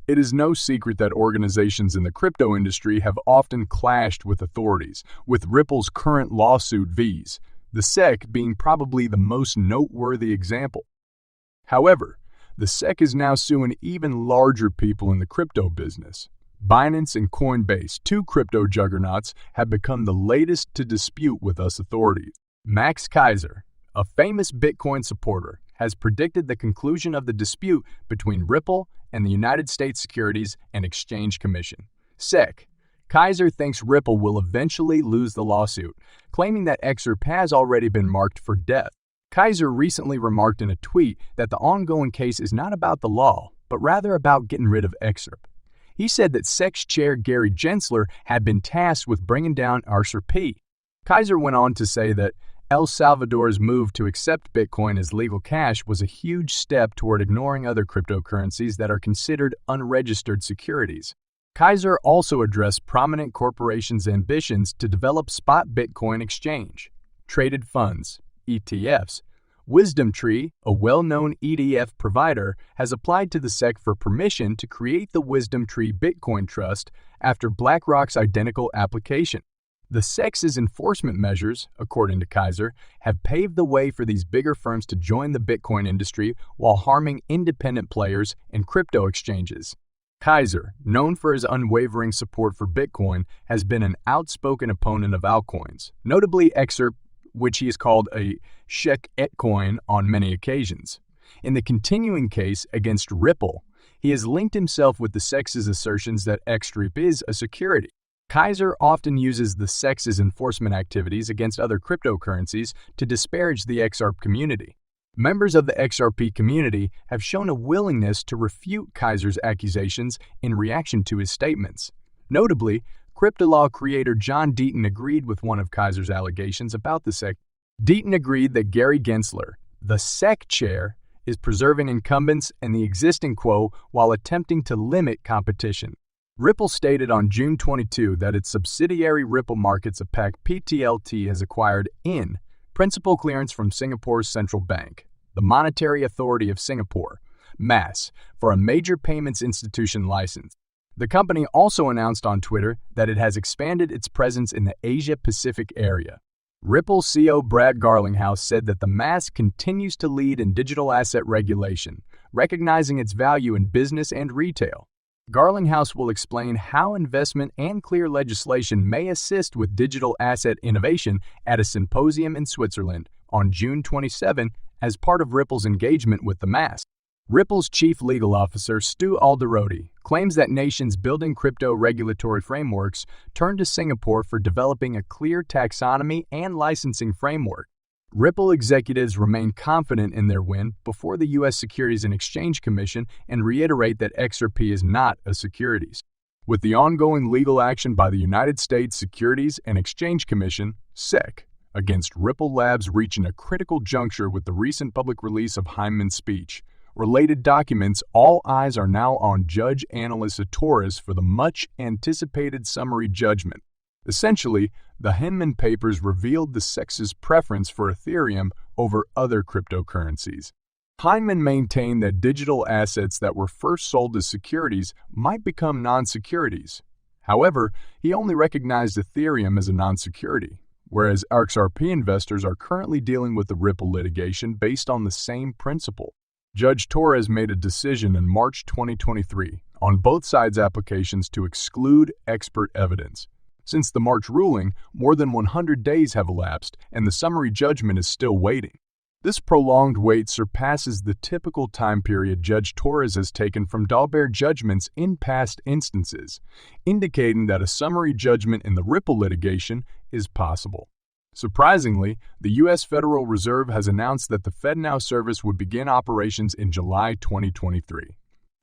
It is no secret that organizations in the crypto industry have often clashed with authorities, with Ripple's current lawsuit vs. the SEC being probably the most noteworthy example. However, the SEC is now suing even larger people in the crypto business. Binance and Coinbase, two crypto juggernauts, have become the latest to dispute with us authorities. Max Keiser, a famous Bitcoin supporter, has predicted the conclusion of the dispute between Ripple and the United States Securities and Exchange Commission, SEC. Keiser thinks Ripple will eventually lose the lawsuit, claiming that XRP has already been marked for death. Keiser recently remarked in a tweet that the ongoing case is not about the law, but rather about getting rid of XRP. He said that SEC Chair Gary Gensler had been tasked with bringing down XRP. Keiser went on to say that El Salvador's move to accept Bitcoin as legal cash was a huge step toward ignoring other cryptocurrencies that are considered unregistered securities. Keiser also addressed prominent corporations' ambitions to develop spot Bitcoin exchange, traded funds, ETFs. WisdomTree, a well-known ETF provider, has applied to the SEC for permission to create the WisdomTree Bitcoin Trust after BlackRock's identical application. The SEC's enforcement measures, according to Keiser, have paved the way for these bigger firms to join the Bitcoin industry while harming independent players and crypto exchanges. Keiser, known for his unwavering support for Bitcoin, has been an outspoken opponent of altcoins, notably XRP, which he has called a sheik-coin on many occasions. In the continuing case against Ripple, he has linked himself with the SEC's assertions that XRP is a security. Keiser often uses the SEC's enforcement activities against other cryptocurrencies to disparage the XRP community. Members of the XRP community have shown a willingness to refute Keiser's accusations in reaction to his statements. Notably, CryptoLaw creator John Deaton agreed with one of Keiser's allegations about the SEC. Deaton agreed that Gary Gensler, the SEC chair, is preserving incumbents and the existing quo while attempting to limit competition. Ripple stated on June 22 that its subsidiary Ripple Markets APAC PTLT has acquired principal clearance from Singapore's central bank, the Monetary Authority of Singapore, MAS, for a major payments institution license. The company also announced on Twitter that it has expanded its presence in the Asia-Pacific area. Ripple CEO Brad Garlinghouse said that the MAS continues to lead in digital asset regulation, recognizing its value in business and retail. Garlinghouse will explain how investment and clear legislation may assist with digital asset innovation at a symposium in Switzerland on June 27 as part of Ripple's engagement with the MAS. Ripple's chief legal officer, Stu Alderoty, claims that nations building crypto regulatory frameworks turn to Singapore for developing a clear taxonomy and licensing framework. Ripple executives remain confident in their win before the U.S. Securities and Exchange Commission and reiterate that XRP is not a securities. With the ongoing legal action by the United States Securities and Exchange Commission, SEC, against Ripple Labs reaching a critical juncture with the recent public release of Hyman's speech, related documents, all eyes are now on Judge Annalise Torres for the much-anticipated summary judgment. Essentially, the Hinman papers revealed the SEC's preference for Ethereum over other cryptocurrencies. Hyman maintained that digital assets that were first sold as securities might become non-securities. However, he only recognized Ethereum as a non-security, whereas XRP investors are currently dealing with the Ripple litigation based on the same principle. Judge Torres made a decision in March 2023 on both sides' applications to exclude expert evidence. Since the March ruling, more than 100 days have elapsed, and the summary judgment is still waiting. This prolonged wait surpasses the typical time period Judge Torres has taken from Dalbert judgments in past instances, indicating that a summary judgment in the Ripple litigation is possible. Surprisingly, the U.S. Federal Reserve has announced that the FedNow service would begin operations in July 2023.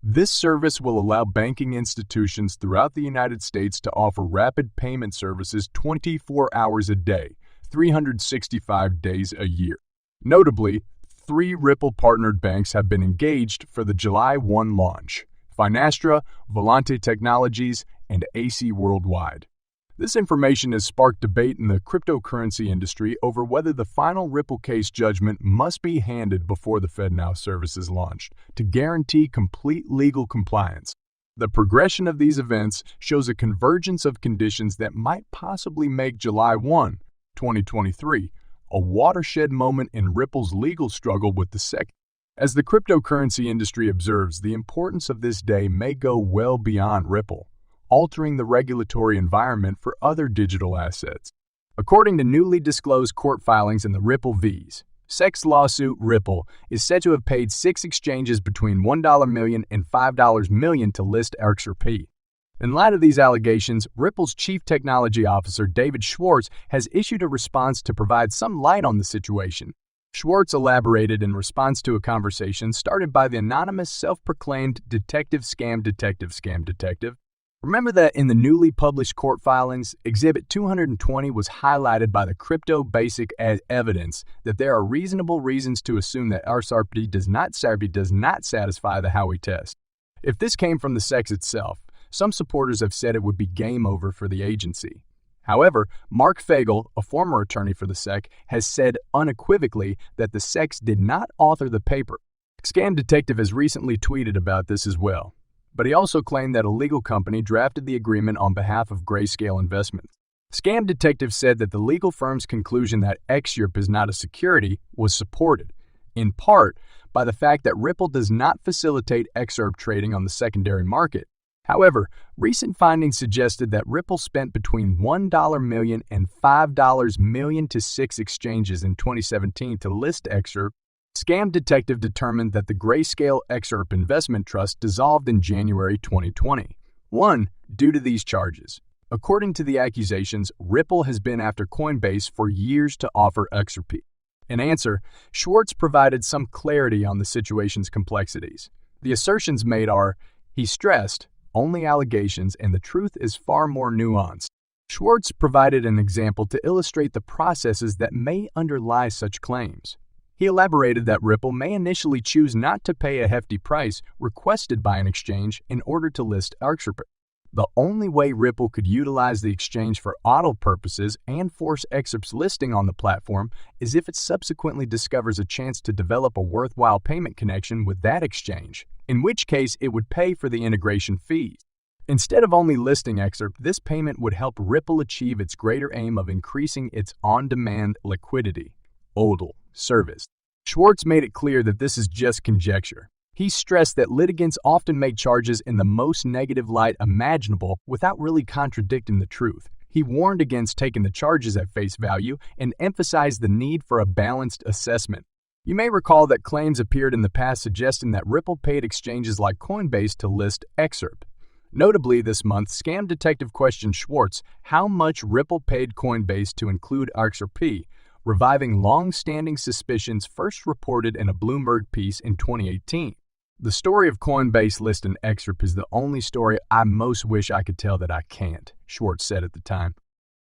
This service will allow banking institutions throughout the United States to offer rapid payment services 24 hours a day, 365 days a year. Notably, 3 Ripple-partnered banks have been engaged for the July 1 launch: Finastra, Volante Technologies, and AC Worldwide. This information has sparked debate in the cryptocurrency industry over whether the final Ripple case judgment must be handed before the FedNow service is launched to guarantee complete legal compliance. The progression of these events shows a convergence of conditions that might possibly make July 1, 2023, a watershed moment in Ripple's legal struggle with the SEC. As the cryptocurrency industry observes, the importance of this day may go well beyond Ripple, altering the regulatory environment for other digital assets. According to newly disclosed court filings in the Ripple vs. SEC's lawsuit, Ripple is said to have paid 6 exchanges between $1 million and $5 million to list XRP. In light of these allegations, Ripple's Chief Technology Officer, David Schwartz, has issued a response to provide some light on the situation. Schwartz elaborated in response to a conversation started by the anonymous self-proclaimed detective scam detective. Remember that in the newly published court filings, Exhibit 220 was highlighted by the crypto basic as evidence that there are reasonable reasons to assume that XRP does not satisfy the Howey test. If this came from the SEC itself, some supporters have said it would be game over for the agency. However, Mark Fagel, a former attorney for the SEC, has said unequivocally that the SEC did not author the paper. Scam Detective has recently tweeted about this as well, but he also claimed that a legal company drafted the agreement on behalf of Grayscale Investments. Scam Detective said that the legal firm's conclusion that XRP is not a security was supported, in part, by the fact that Ripple does not facilitate XRP trading on the secondary market. However, recent findings suggested that Ripple spent between $1 million and $5 million to 6 exchanges in 2017 to list XRP. Scam Detective determined that the Grayscale XRP Investment Trust dissolved in January 2020. 1. Due to these charges. According to the accusations, Ripple has been after Coinbase for years to offer XRP. In answer, Schwartz provided some clarity on the situation's complexities. The assertions made are, he stressed, only allegations and the truth is far more nuanced. Schwartz provided an example to illustrate the processes that may underlie such claims. He elaborated that Ripple may initially choose not to pay a hefty price requested by an exchange in order to list XRP. The only way Ripple could utilize the exchange for auto purposes and force XRP's listing on the platform is if it subsequently discovers a chance to develop a worthwhile payment connection with that exchange, in which case it would pay for the integration fees. Instead of only listing XRP, this payment would help Ripple achieve its greater aim of increasing its on-demand liquidity (ODL) service. Schwartz made it clear that this is just conjecture. He stressed that litigants often make charges in the most negative light imaginable without really contradicting the truth. He warned against taking the charges at face value and emphasized the need for a balanced assessment. You may recall that claims appeared in the past suggesting that Ripple paid exchanges like Coinbase to list XRP. Notably, this month, Scam Detective questioned Schwartz how much Ripple paid Coinbase to include XRP, reviving long-standing suspicions first reported in a Bloomberg piece in 2018. The story of Coinbase listing XRP is the only story I most wish I could tell that I can't, Schwartz said at the time.